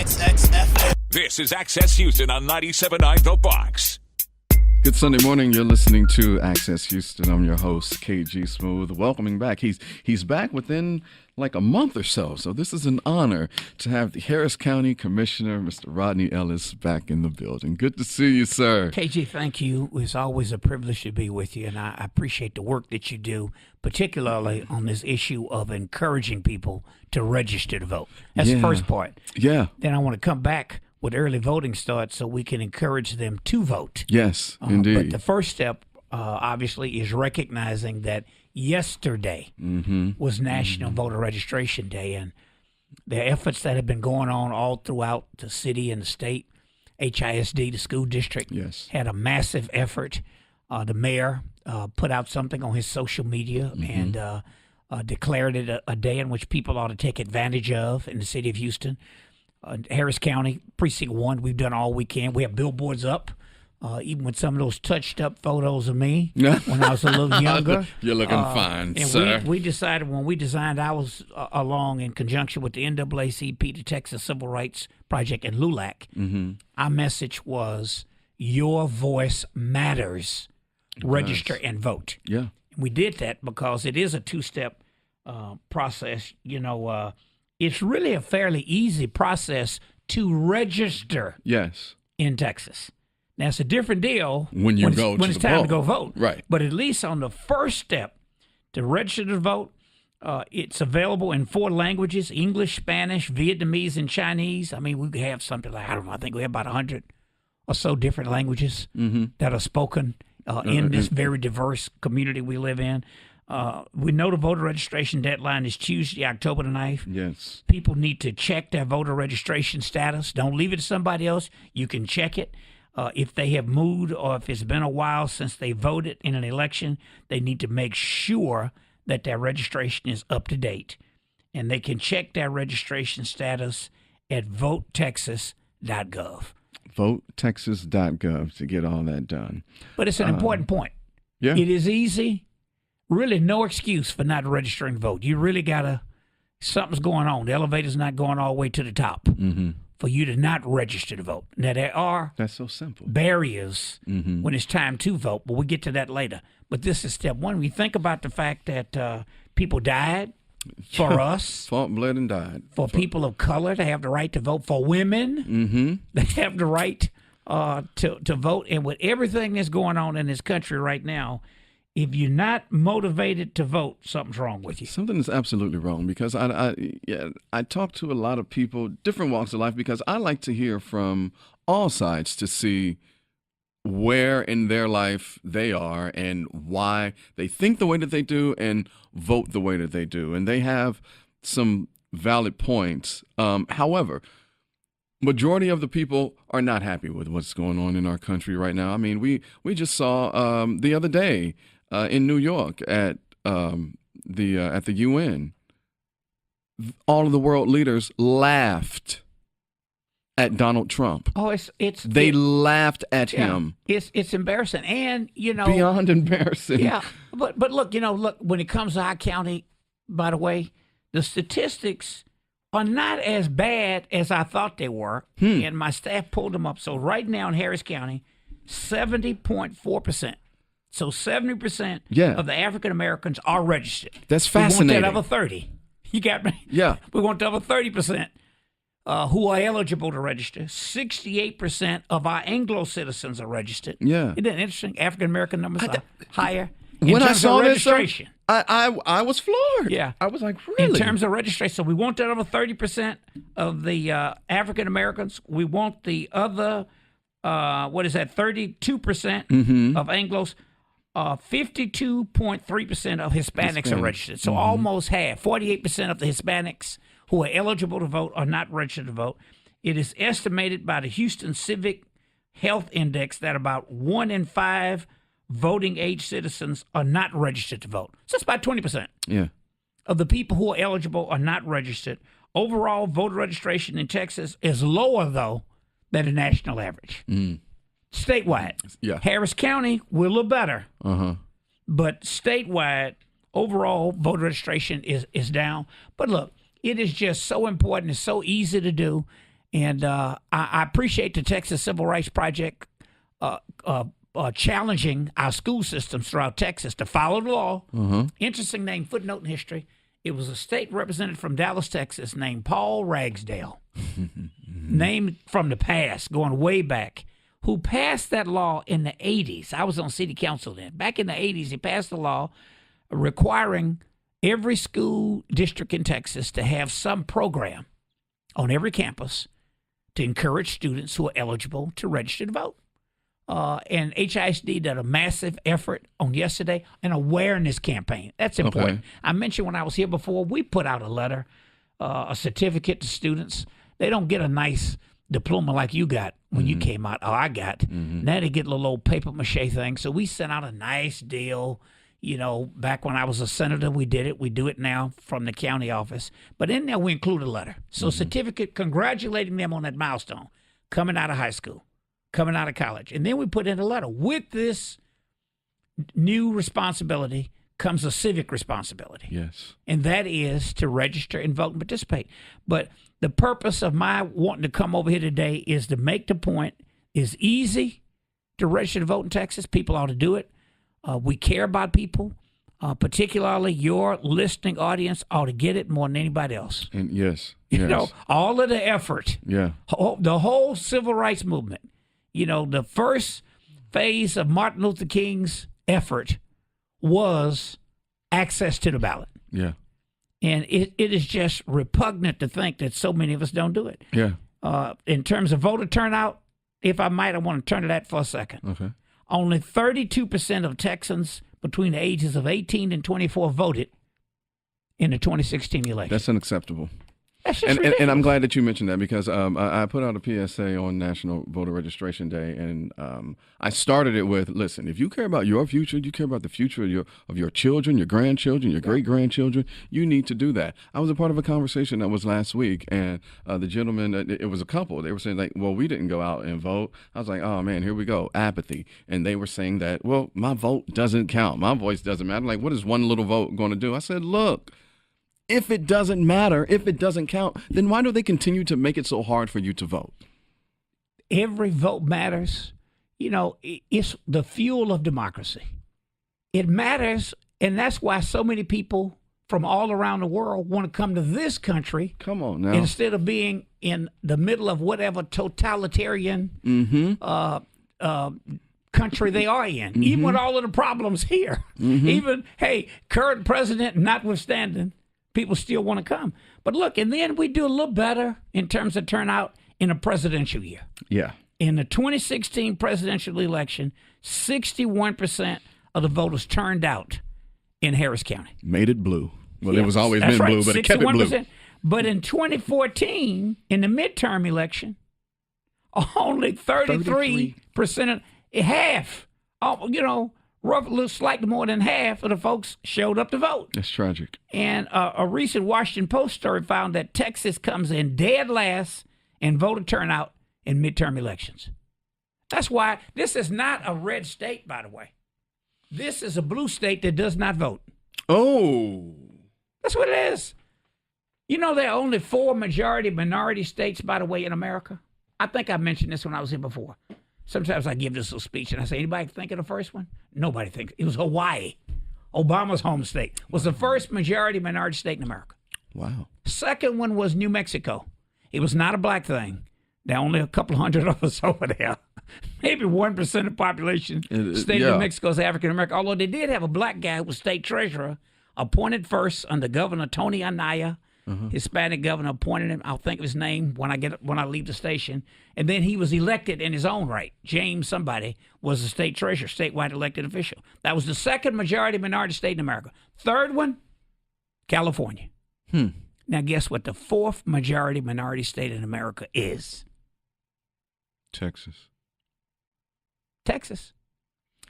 XXFM. This is Access Houston on 97.9 The Fox. Good Sunday morning. You're listening to Access Houston. I'm your host, KG Smooth. Welcoming back. He's back within like a month or so. So this is an honor to have the Harris County Commissioner, Mr. Rodney Ellis, back in the building. Good to see you, sir. KG, thank you. It's always a privilege to be with you, and I appreciate the work that you do, particularly on this issue of encouraging people to register to vote. That's the first part. Yeah. Then I want to come back with early voting starts so we can encourage them to vote. Yes, indeed. But the first step, obviously, is recognizing that yesterday was National Voter Registration Day, and the efforts that have been going on all throughout the city and the state, HISD, the school district, had a massive effort. The mayor put out something on his social media and declared it a day in which people ought to take advantage of in the city of Houston. Harris County, Precinct 1, we've done all we can. We have billboards up, even with some of those touched-up photos of me when I was a little younger. You're looking fine, and sir. We decided when we designed ours along in conjunction with the NAACP, the Texas Civil Rights Project, and LULAC, our message was, your voice matters. Register and vote. Yeah. We did that because it is a two-step process. You know, it's really a fairly easy process to register in Texas. Now, it's a different deal when it's time to go vote. Right. But at least on the first step to register to vote, it's available in 4 languages, English, Spanish, Vietnamese, and Chinese. I mean, we have something like, I think we have about 100 or so different languages that are spoken in this very diverse community we live in. We know the voter registration deadline is Tuesday, October the 9th. Yes. People need to check their voter registration status. Don't leave it to somebody else. You can check it. If they have moved or if it's been a while since they voted in an election, they need to make sure that their registration is up to date. And they can check their registration status at votetexas.gov. votetexas.gov to get all that done. But it's an important point. Yeah. It is easy. Really no excuse for not registering to vote. You really got to, something's going on. The elevator's not going all the way to the top for you to not register to vote. Now, there are That's so simple. barriers when it's time to vote, but we'll get to that later. But this is step one. We think about the fact that people died for us. Fought, bled, and died. For people of color to have the right to vote. For women, they have the right to vote. And with everything that's going on in this country right now, if you're not motivated to vote, something's wrong with you. Something is absolutely wrong because I talk to a lot of people, different walks of life, because I like to hear from all sides to see where in their life they are and why they think the way that they do and vote the way that they do. And they have some valid points. However, majority of the people are not happy with what's going on in our country right now. I mean, we just saw the other day in New York at the UN, all of the world leaders laughed at Donald Trump. Oh, they laughed at him. It's embarrassing, and beyond embarrassing. Yeah, but look, when it comes to our county, by the way, the statistics are not as bad as I thought they were, and my staff pulled them up. So right now in Harris County, 70.4%. So 70% of the African Americans are registered. That's fascinating. We want that other 30. You got me? Yeah. We want the other 30%. Who are eligible to register. 68% of our Anglo citizens are registered. Yeah. Isn't that interesting? African American numbers are higher. When I saw this, registration. I was floored. Yeah. I was like, really? In terms of registration. So we want that other 30% of the African Americans. We want the other, 32% of Anglos. 52.3% of Hispanics are registered. So almost half, 48% of the Hispanics who are eligible to vote are not registered to vote. It is estimated by the Houston Civic Health Index that about 1 in 5 voting age citizens are not registered to vote. So it's about 20% of the people who are eligible are not registered. Overall voter registration in Texas is lower, though, than the national average. Statewide. Yeah. Harris County, we're a little better. But statewide, overall voter registration is down. But look, it is just so important. It's so easy to do. And I appreciate the Texas Civil Rights Project challenging our school systems throughout Texas to follow the law. Interesting name, footnote in history. It was a state representative from Dallas, Texas, named Paul Ragsdale, named from the past, going way back, who passed that law in the 80s. I was on city council then. Back in the 80s, he passed the law requiring every school district in Texas to have some program on every campus to encourage students who are eligible to register to vote. And HISD did a massive effort on yesterday, an awareness campaign. That's important. Okay. I mentioned when I was here before, we put out a letter, a certificate to students. They don't get a nice diploma like you got when you came out, or I got. Now they get a little old paper mache thing. So we sent out a nice deal. You know, back when I was a senator, we did it. We do it now from the county office. But in there, we include a letter. So certificate congratulating them on that milestone, coming out of high school, coming out of college. And then we put in a letter. With this new responsibility comes a civic responsibility. Yes. And that is to register and vote and participate. But the purpose of my wanting to come over here today is to make the point it's easy to register to vote in Texas. People ought to do it. We care about people, particularly your listening audience ought to get it more than anybody else. And yes. You know, all of the effort, the whole civil rights movement, you know, the first phase of Martin Luther King's effort was access to the ballot. Yeah. And it is just repugnant to think that so many of us don't do it. Yeah. In terms of voter turnout, if I might, I want to turn to that for a second. Okay. Only 32% of Texans between the ages of 18 and 24 voted in the 2016 election. That's unacceptable. That's just ridiculous. And I'm glad that you mentioned that because I put out a PSA on National Voter Registration Day, and I started it with, listen, if you care about your future, you care about the future of your children, your grandchildren, your great-grandchildren, you need to do that. I was a part of a conversation that was last week, and the gentleman, it was a couple. They were saying, like, well, we didn't go out and vote. I was like, oh, man, here we go, apathy. And they were saying that, well, my vote doesn't count. My voice doesn't matter. Like, what is one little vote going to do? I said, look, if it doesn't matter, if it doesn't count, then why do they continue to make it so hard for you to vote? Every vote matters. You know, it's the fuel of democracy. It matters, and that's why so many people from all around the world want to come to this country. Come on now. Instead of being in the middle of whatever totalitarian country they are in, even with all of the problems here. Even, hey, current president notwithstanding, people still want to come. But look, and then we do a little better in terms of turnout in a presidential year. Yeah. In the 2016 presidential election, 61% of the voters turned out in Harris County. Made it blue. Well, it was always been blue, but it kept it blue. But in 2014, in the midterm election, only 33%, half, you know, roughly slightly more than half of the folks showed up to vote. That's tragic. And a recent Washington Post story found that Texas comes in dead last in voter turnout in midterm elections. That's why this is not a red state, by the way. This is a blue state that does not vote. Oh. That's what it is. You know, there are only 4 majority-minority states, by the way, in America. I think I mentioned this when I was here before. Sometimes I give this little speech and I say, anybody think of the first one? Nobody thinks. It was Hawaii. Obama's home state. Was the first majority-minority state in America. Wow. Second one was New Mexico. It was not a black thing. There are only a couple hundred of us over there. Maybe 1% of the population. State of New Mexico is African-American. Although they did have a black guy who was state treasurer, appointed first under Governor Tony Anaya. Hispanic governor appointed him. I'll think of his name when I leave the station. And then he was elected in his own right. James somebody was the state treasurer, statewide elected official. That was the second majority-minority state in America. Third one, California. Now guess what the fourth majority-minority state in America is? Texas.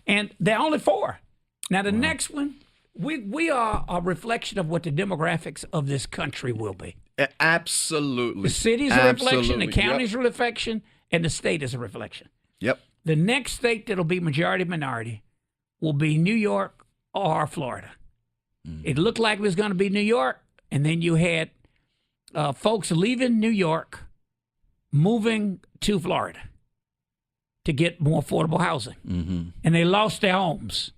And there are only 4. Now the next one, we are a reflection of what the demographics of this country will be. Absolutely. The city's a reflection, the county's a reflection, and the state is a reflection. Yep. The next state that'll be majority-minority will be New York or Florida. It looked like it was going to be New York, and then you had folks leaving New York moving to Florida to get more affordable housing. And they lost their homes.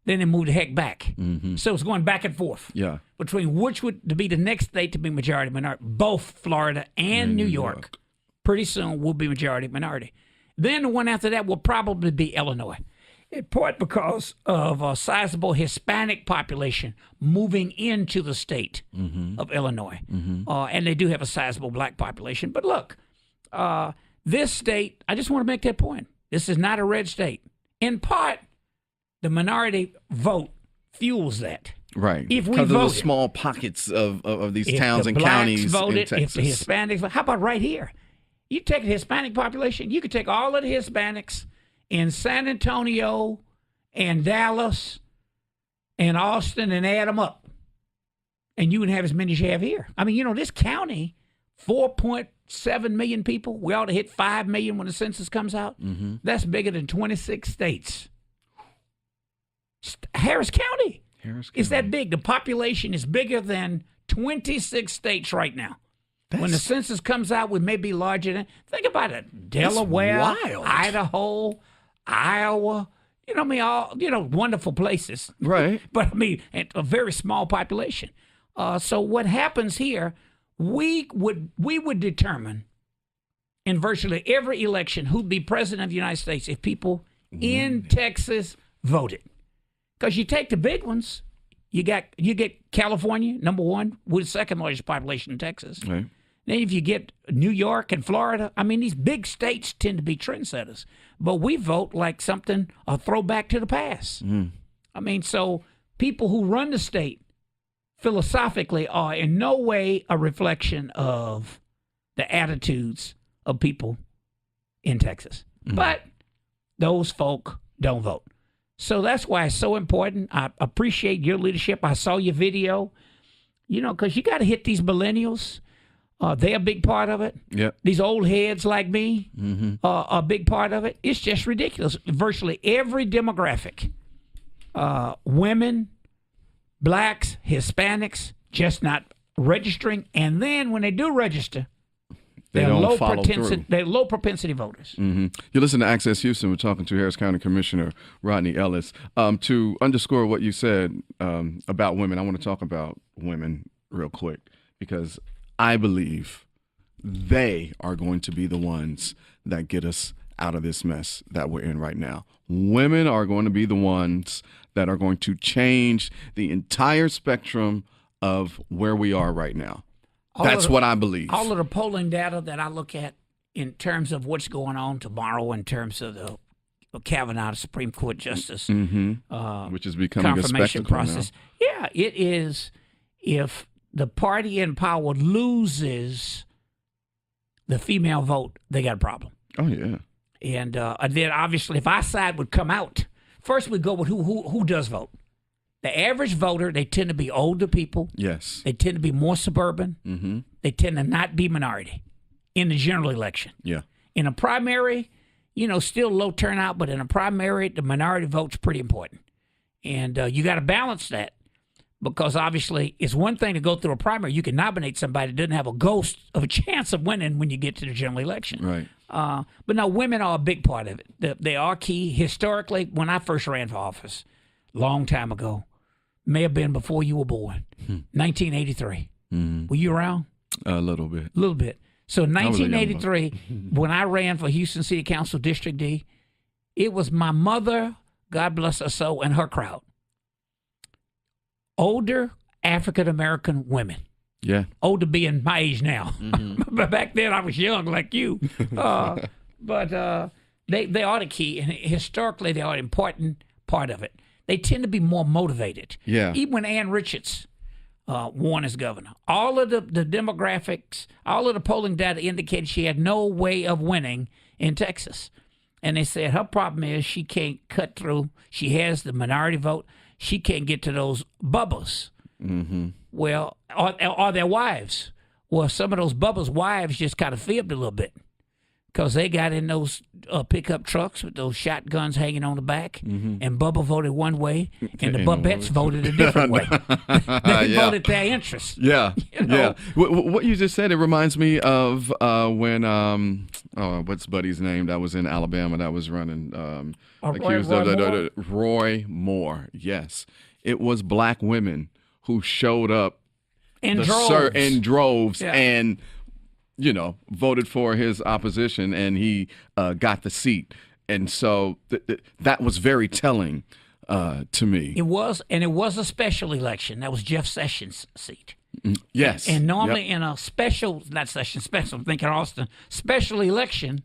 Then they moved the heck back. So it's going back and forth between which would to be the next state to be majority minority. Both Florida and New York pretty soon will be majority minority. Then the one after that will probably be Illinois, in part because of a sizable Hispanic population moving into the state of Illinois. And they do have a sizable black population. But look, this state, I just want to make that point. This is not a red state. In part, the minority vote fuels that. Right. If we because of the voted, small pockets of these if towns the and blacks counties voted, in Texas. if the Hispanics voted, how about right here? You take the Hispanic population, you could take all of the Hispanics in San Antonio and Dallas and Austin and add them up. And you would have as many as you have here. I mean, this county, 4.7 million people. We ought to hit 5 million when the census comes out. That's bigger than 26 states. Harris County is that big. The population is bigger than 26 states right now. When the census comes out, we may be larger than. Think about it: Delaware, Idaho, Iowa. All wonderful places. Right. But a very small population. So what happens here? We would determine in virtually every election who'd be president of the United States if people in Texas voted. Because you take the big ones, you get California, number one, with the second largest population in Texas. Right. Then if you get New York and Florida, these big states tend to be trendsetters. But we vote like a throwback to the past. So people who run the state philosophically are in no way a reflection of the attitudes of people in Texas. But those folk don't vote. So that's why it's so important. I appreciate your leadership. I saw your video, because you got to hit these millennials. They're a big part of it. Yep. These old heads like me are a big part of it. It's just ridiculous. Virtually every demographic, women, blacks, Hispanics, just not registering. And then when they do register, they're low propensity voters. You listen to Access Houston. We're talking to Harris County Commissioner Rodney Ellis. To underscore what you said about women, I want to talk about women real quick because I believe they are going to be the ones that get us out of this mess that we're in right now. Women are going to be the ones that are going to change the entire spectrum of where we are right now. That's what I believe. All of the polling data that I look at in terms of what's going on tomorrow in terms of the Kavanaugh Supreme Court Justice which is becoming confirmation a spectacle process. Now. Yeah, it is. If the party in power loses the female vote, they got a problem. Oh, yeah. And then, obviously, if our side would come out, first we go with who does vote. The average voter, they tend to be older people. Yes. They tend to be more suburban. They tend to not be minority in the general election. Yeah. In a primary, still low turnout, but in a primary, the minority vote's pretty important. And you got to balance that because, obviously, it's one thing to go through a primary. You can nominate somebody that doesn't have a ghost of a chance of winning when you get to the general election. Right. But no, women are a big part of it. They are key. Historically, when I first ran for office, long time ago, may have been before you were born, 1983. Were you around? A little bit. A little bit. So 1983, when I ran for Houston City Council District D, it was my mother, God bless her soul, and her crowd. Older African-American women. Yeah. Older being my age now. But back then I was young like you. But they are the key, and historically they are an important part of it. They tend to be more motivated. Yeah. Even when Ann Richards won as governor, all of the demographics, all of the polling data indicated she had no way of winning in Texas. And they said her problem is she can't cut through. She has the minority vote. She can't get to those bubbles. Well, or their wives. Well, some of those bubbles' wives just kind of fibbed a little bit. because they got in those pickup trucks with those shotguns hanging on the back, and Bubba voted one way, and the Bubettes voted a different way. They voted their interests. Yeah, You know? yeah. What you just said, it reminds me of when what's Buddy's name that was in Alabama that was running accused of Roy Moore. Yes, it was black women who showed up in droves, yeah. and voted for his opposition, and he got the seat. And so that was very telling to me. It was, and it was a special election. That was Jeff Sessions' seat. Yes. And normally in a special election,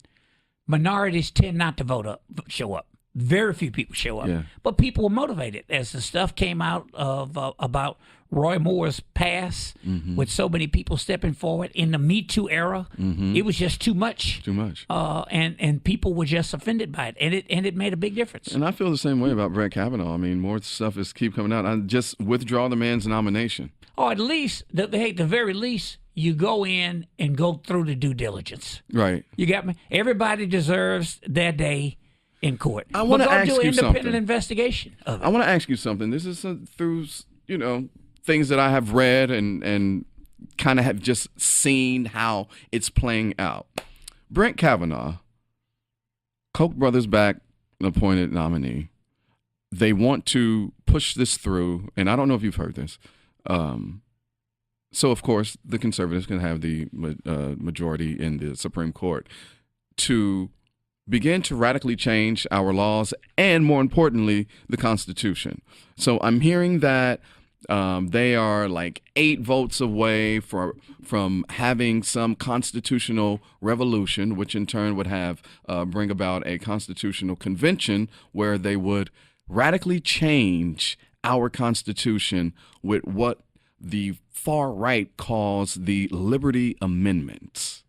minorities tend not to show up. Very few people show up. Yeah. But people were motivated as the stuff came out of about Roy Moore's past, with so many people stepping forward in the Me Too era. It was just too much. Too much. And people were just offended by it, and it made a big difference. And I feel the same way about Brett Kavanaugh. I mean, more stuff is keep coming out. I just withdraw the man's nomination. Or at least, the very least, you go in and go through the due diligence. Right. You got me? Everybody deserves their day in court. I want to ask you something. Do an independent investigation of it. I want to ask you something. This is through, things that I have read and kind of have just seen how it's playing out. Brett Kavanaugh, Koch brothers back appointed nominee. They want to push this through, and I don't know if you've heard this. So, of course, the conservatives can have the majority in the Supreme Court to begin to radically change our laws and, more importantly, the Constitution. So I'm hearing that they are like 8 votes away from having some constitutional revolution, which in turn would have bring about a constitutional convention where they would radically change our Constitution with what the far right calls the Liberty Amendments.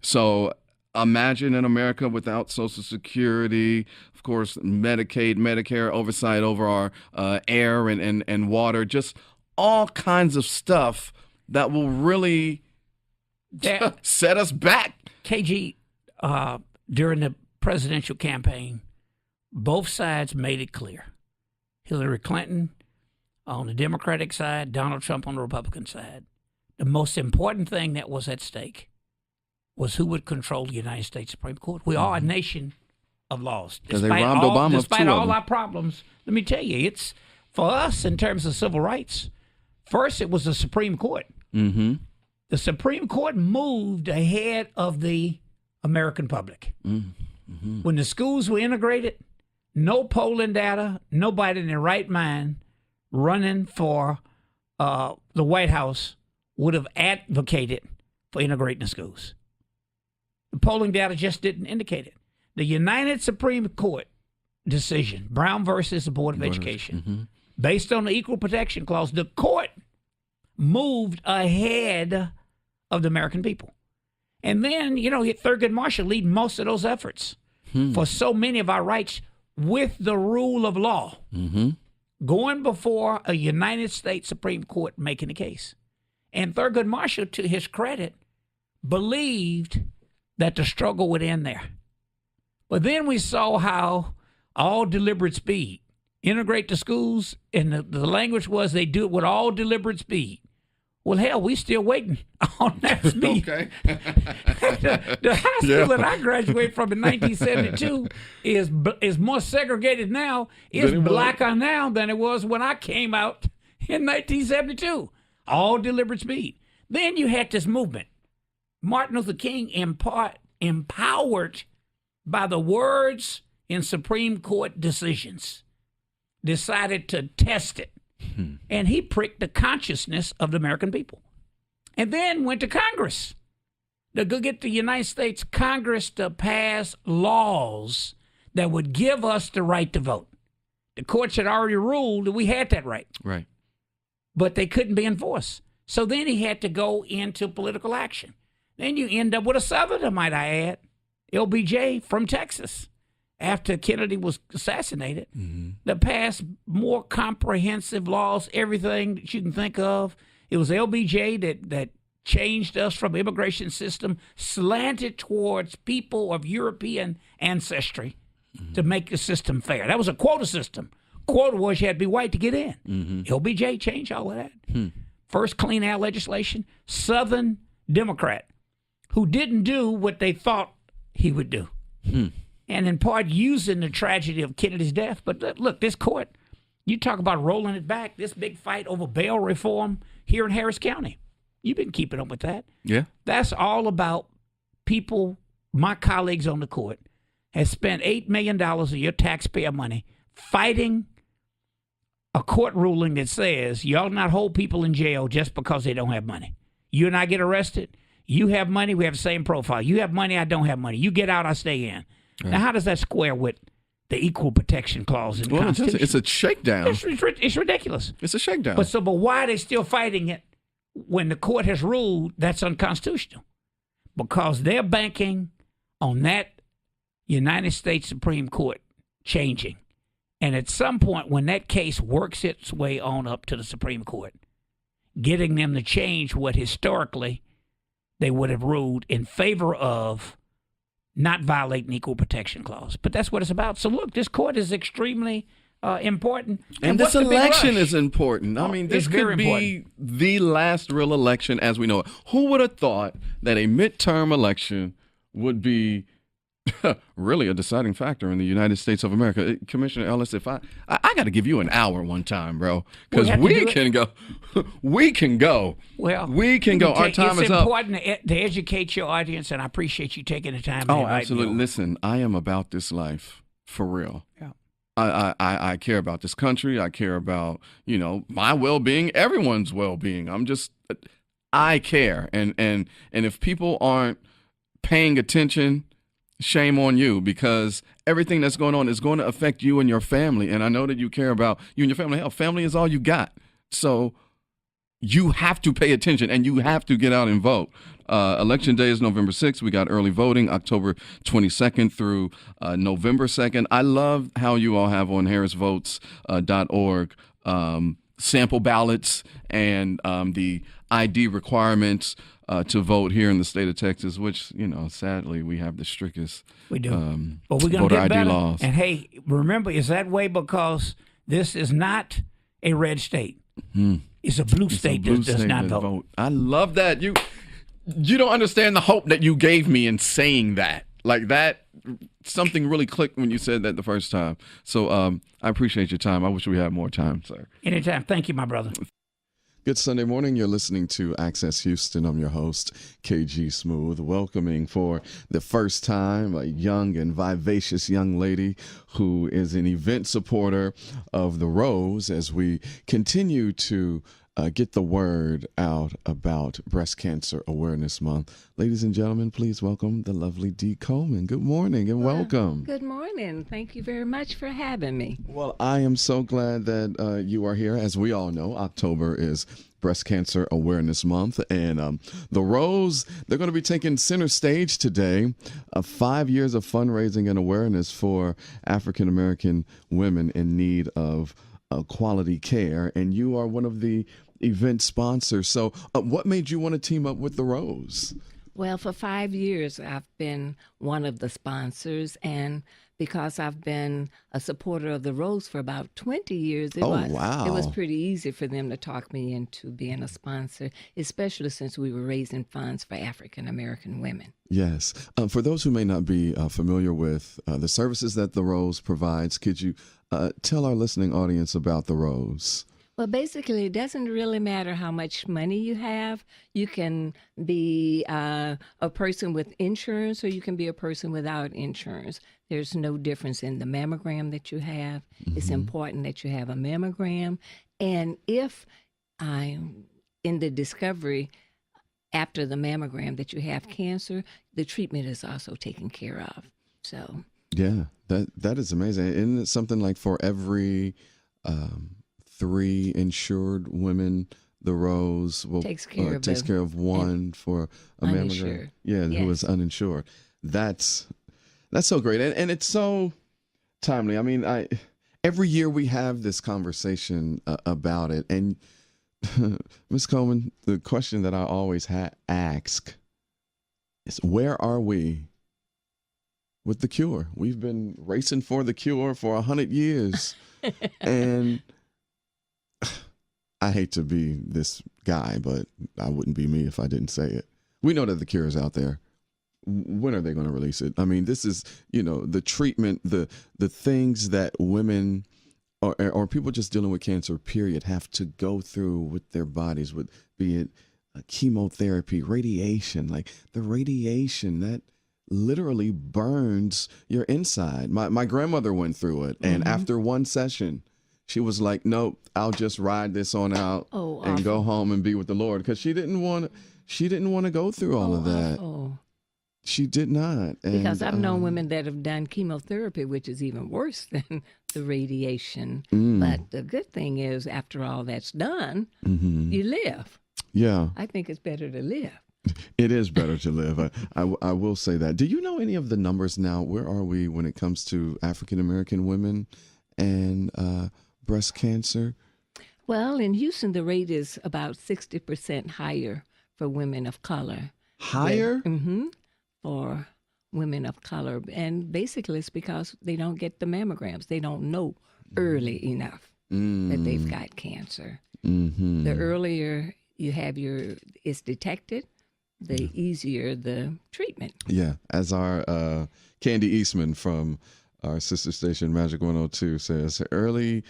So imagine an America without Social Security, of course, Medicaid, Medicare, oversight over our air and water, just all kinds of stuff that will really set us back. KG, during the presidential campaign, both sides made it clear. Hillary Clinton on the Democratic side, Donald Trump on the Republican side. The most important thing that was at stake was who would control the United States Supreme Court. We are a nation of laws. Because they robbed Obama of 2 despite of all them. our problems, let me tell you, it's for us in terms of civil rights. First, it was the Supreme Court. Mm-hmm. The Supreme Court moved ahead of the American public. Mm-hmm. When the schools were integrated, no polling data, nobody in their right mind running for the White House would have advocated for integrating the schools. The polling data just didn't indicate it. The United Supreme Court decision, Brown versus the Board of Education, based on the Equal Protection Clause, the court moved ahead of the American people. And then, Thurgood Marshall lead most of those efforts for so many of our rights with the rule of law, going before a United States Supreme Court making a case. And Thurgood Marshall, to his credit, believed that the struggle would end there. But then we saw how all deliberate speed, integrate the schools, and the language was they do it with all deliberate speed. Well, hell, we still waiting on that speed. Okay. the high school that I graduated from in 1972 is more segregated now. It's blacker now than it was when I came out in 1972. All deliberate speed. Then you had this movement. Martin Luther King, empowered by the words in Supreme Court decisions, decided to test it. And he pricked the consciousness of the American people. And then went to Congress to go get the United States Congress to pass laws that would give us the right to vote. The courts had already ruled that we had that right. Right. But they couldn't be enforced. So then he had to go into political action. Then you end up with a Southerner, might I add, LBJ from Texas, after Kennedy was assassinated, that passed more comprehensive laws, everything that you can think of. It was LBJ that changed us from immigration system slanted towards people of European ancestry to make the system fair. That was a quota system. Quota was you had to be white to get in. LBJ changed all of that. First clean air legislation, Southern Democrat, who didn't do what they thought he would do. And in part using the tragedy of Kennedy's death. But look, this court, you talk about rolling it back, this big fight over bail reform here in Harris County. You've been keeping up with that. Yeah. That's all about people, my colleagues on the court, has spent $8 million of your taxpayer money fighting a court ruling that says you ought not hold people in jail just because they don't have money. You and I get arrested. You have money, we have the same profile. You have money, I don't have money. You get out, I stay in. Right. Now, how does that square with the Equal Protection Clause in the Constitution? It's a shakedown. It's ridiculous. It's a shakedown. But why are they still fighting it when the court has ruled that's unconstitutional? Because they're banking on that United States Supreme Court changing. And at some point, when that case works its way on up to the Supreme Court, getting them to change what historically they would have ruled in favor of not violating the Equal Protection Clause. But that's what it's about. So, look, this court is extremely important. And this election is important. I mean, this could be the last real election as we know it. Who would have thought that a midterm election would be really a deciding factor in the United States of America? Commissioner Ellis, if I got to give you an hour one time, bro, because we can go. We can go. Well, we can go. Our time is up. It's important to educate your audience, and I appreciate you taking the time. Oh, absolutely. Listen, I am about this life for real. Yeah. I care about this country. I care about, my well-being, everyone's well-being. I care. And if people aren't paying attention, shame on you, because everything that's going on is going to affect you and your family. And I know that you care about you and your family. Hell, family is all you got. So you have to pay attention and you have to get out and vote. Election day is November 6th. We got early voting October 22nd through November 2nd. I love how you all have on harrisvotes.org sample ballots and the ID requirements to vote here in the state of Texas, which, sadly, we have the strictest we do. But we're going to get better. Laws. And, hey, remember, it's that way because this is not a red state. It's a blue state that does not vote. I love that. You don't understand the hope that you gave me in saying that. Like that, something really clicked when you said that the first time. So I appreciate your time. I wish we had more time, sir. Anytime. Thank you, my brother. Good Sunday morning. You're listening to Access Houston. I'm your host, KG Smooth, welcoming for the first time a young and vivacious young lady who is an event supporter of the Rose as we continue to get the word out about Breast Cancer Awareness Month. Ladies and gentlemen, please welcome the lovely Dee Coleman. Good morning and welcome. Good morning. Thank you very much for having me. Well, I am so glad that you are here. As we all know, October is Breast Cancer Awareness Month, and the Rose, they're going to be taking center stage today. 5 years of fundraising and awareness for African American women in need of quality care, and you are one of the event sponsors. So what made you want to team up with the Rose? Well, for 5 years, I've been one of the sponsors, and because I've been a supporter of the Rose for about 20 years, it was pretty easy for them to talk me into being a sponsor, especially since we were raising funds for African American women. Yes. For those who may not be familiar with the services that the Rose provides, could you tell our listening audience about the Rose? Well, basically, it doesn't really matter how much money you have. You can be a person with insurance or you can be a person without insurance. There's no difference in the mammogram that you have. Mm-hmm. It's important that you have a mammogram. And if in the discovery after the mammogram that you have cancer, the treatment is also taken care of. So yeah, that is amazing. Isn't it something like for every 3 insured women, the Rose takes care of one for a mammogram? Yeah, yes. Who is uninsured. That's so great, and it's so timely. I mean, every year we have this conversation about it, and Ms. Coleman, the question that I always ask is, where are we with the cure? We've been racing for the cure for 100 years. And I hate to be this guy, but I wouldn't be me if I didn't say it. We know that the cure is out there. When are they going to release it? I mean, this is, the treatment, the things that women or people just dealing with cancer, period, have to go through with their bodies, with be it chemotherapy, radiation, like the radiation that literally burns your inside. My grandmother went through it, and after one session, she was like, "Nope, I'll just ride this on out and go home and be with the Lord," because she didn't want to go through all of that. Awful. She did not. And, because I've known women that have done chemotherapy, which is even worse than the radiation. But the good thing is, after all that's done, you live. Yeah. I think it's better to live. It is better to live. I will say that. Do you know any of the numbers now? Where are we when it comes to African American women and breast cancer? Well, in Houston, the rate is about 60% higher for women of color. Higher? For women of color. And basically it's because they don't get the mammograms. They don't know early enough that they've got cancer. The earlier you have it's detected, the easier the treatment. Yeah, as our Candy Eastman from our sister station Magic 102 says, early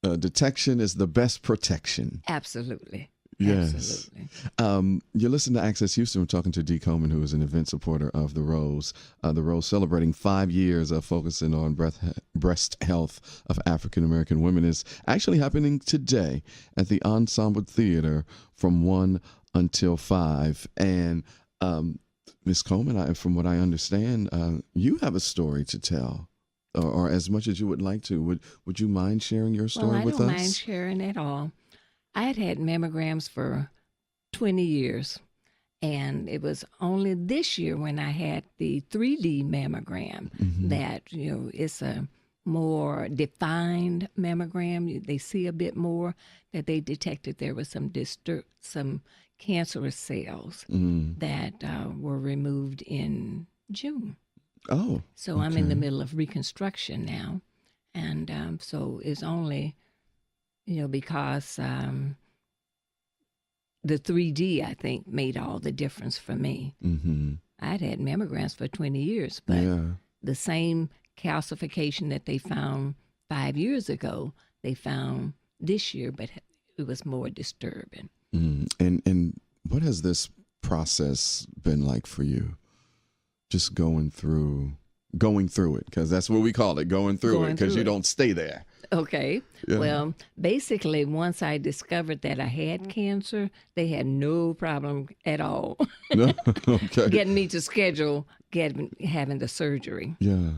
detection is the best protection. Absolutely. Yes. Absolutely. You listen to Access Houston. We're talking to Dee Coleman, who is an event supporter of the Rose. The Rose celebrating 5 years of focusing on breast health of African American women is actually happening today at the Ensemble Theater from 1 until 5. And Ms. Coleman, from what I understand, you have a story to tell. Or as much as you would like to. Would you mind sharing your story with us? I don't mind sharing at all. I had mammograms for 20 years, and it was only this year when I had the 3D mammogram that, it's a more defined mammogram. They see a bit more, that they detected there was some cancerous cells that were removed in June. Oh. So I'm in the middle of reconstruction now, and so it's only... because the 3D, I think, made all the difference for me. I'd had mammograms for 20 years, but the same calcification that they found 5 years ago, they found this year, but it was more disturbing. And what has this process been like for you? Just going through it, because that's what we call it, going through it, because you don't stay there. Okay. Yeah. Well, basically, once I discovered that I had cancer, they had no problem at all Okay. getting me to schedule having the surgery. Yeah.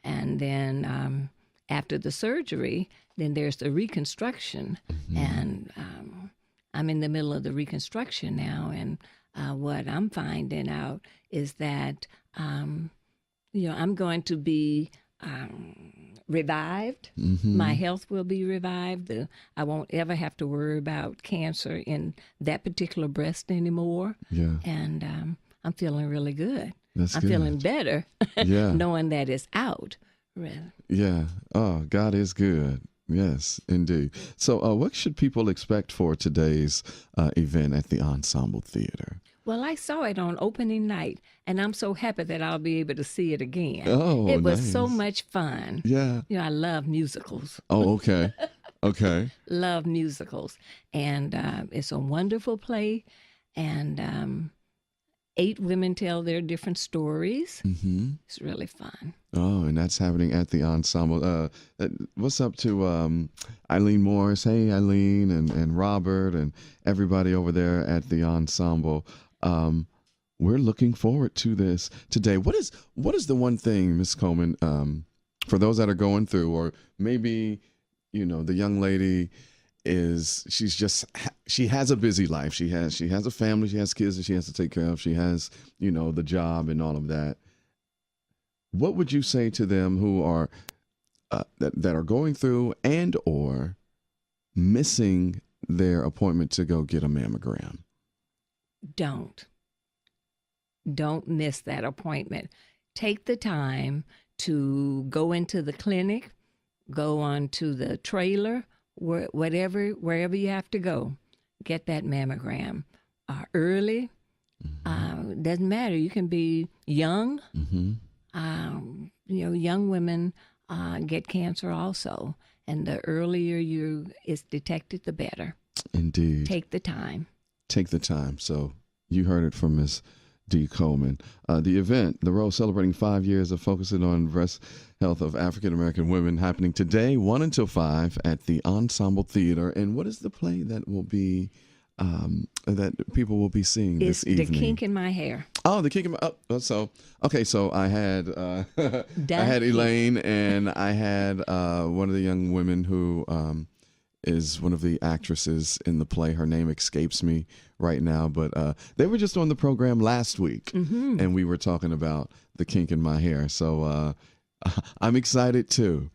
And then after the surgery, then there's the reconstruction. And I'm in the middle of the reconstruction now. And what I'm finding out is that, I'm going to be revived. My health will be revived. I won't ever have to worry about cancer in that particular breast anymore. Yeah. And I'm feeling really good. That's I'm good. feeling better knowing that it's out. Really. Yeah. Oh, God is good. Yes, indeed. So what should people expect for today's event at the Ensemble Theater? Well, I saw it on opening night, and I'm so happy that I'll be able to see it again. Oh, it was so nice. much fun. Yeah. I love musicals. Oh, okay. Okay. Love musicals. And it's a wonderful play, and 8 women tell their different stories. It's really fun. Oh, and that's happening at the Ensemble. What's up to Eileen Morris? Hey, Eileen and Robert and everybody over there at the Ensemble. We're looking forward to this today. What is the one thing, Ms. Coleman, for those that are going through, or maybe, the young lady she has a busy life. She has a family, she has kids that she has to take care of. She has, the job and all of that. What would you say to them who are that are going through and or missing their appointment to go get a mammogram? Don't miss that appointment. Take the time to go into the clinic, go onto the trailer, wherever you have to go. Get that mammogram early. Doesn't matter. You can be young. Young women get cancer also, and the earlier it's detected, the better. Indeed. Take the time. Take the time. So you heard it from Ms. Dee Coleman. The event, the Rose, celebrating 5 years of focusing on breast health of African American women, happening today, 1 until 5, at the Ensemble Theater. And what is the play that will be that people will be seeing this evening? It's The Kink in My Hair. Oh, The Kink in My. So I had I had Elaine, and I had one of the young women who is one of the actresses in the play. Her name escapes me right now, but they were just on the program last week, and we were talking about The Kink in My Hair. So I'm excited too.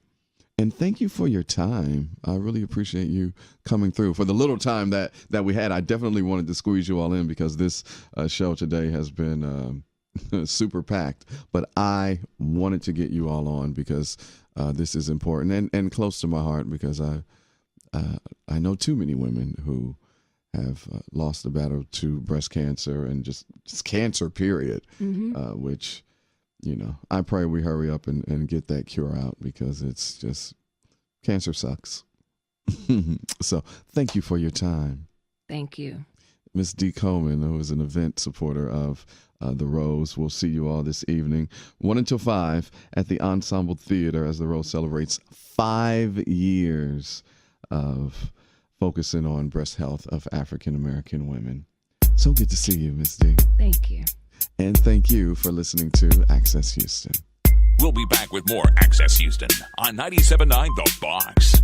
And thank you for your time. I really appreciate you coming through. For the little time that we had, I definitely wanted to squeeze you all in because this show today has been super packed. But I wanted to get you all on because this is important and close to my heart, because I know too many women who have lost the battle to breast cancer and just cancer, period, which, I pray we hurry up and get that cure out, because it's just, cancer sucks. So thank you for your time. Thank you. Ms. Dee Coleman, who is an event supporter of the Rose. We'll see you all this evening, 1 until 5, at the Ensemble Theater, as the Rose celebrates 5 years of focusing on breast health of African American women. So good to see you, Ms. Dee. Thank you. And thank you for listening to Access Houston. We'll be back with more Access Houston on 97.9 The Box.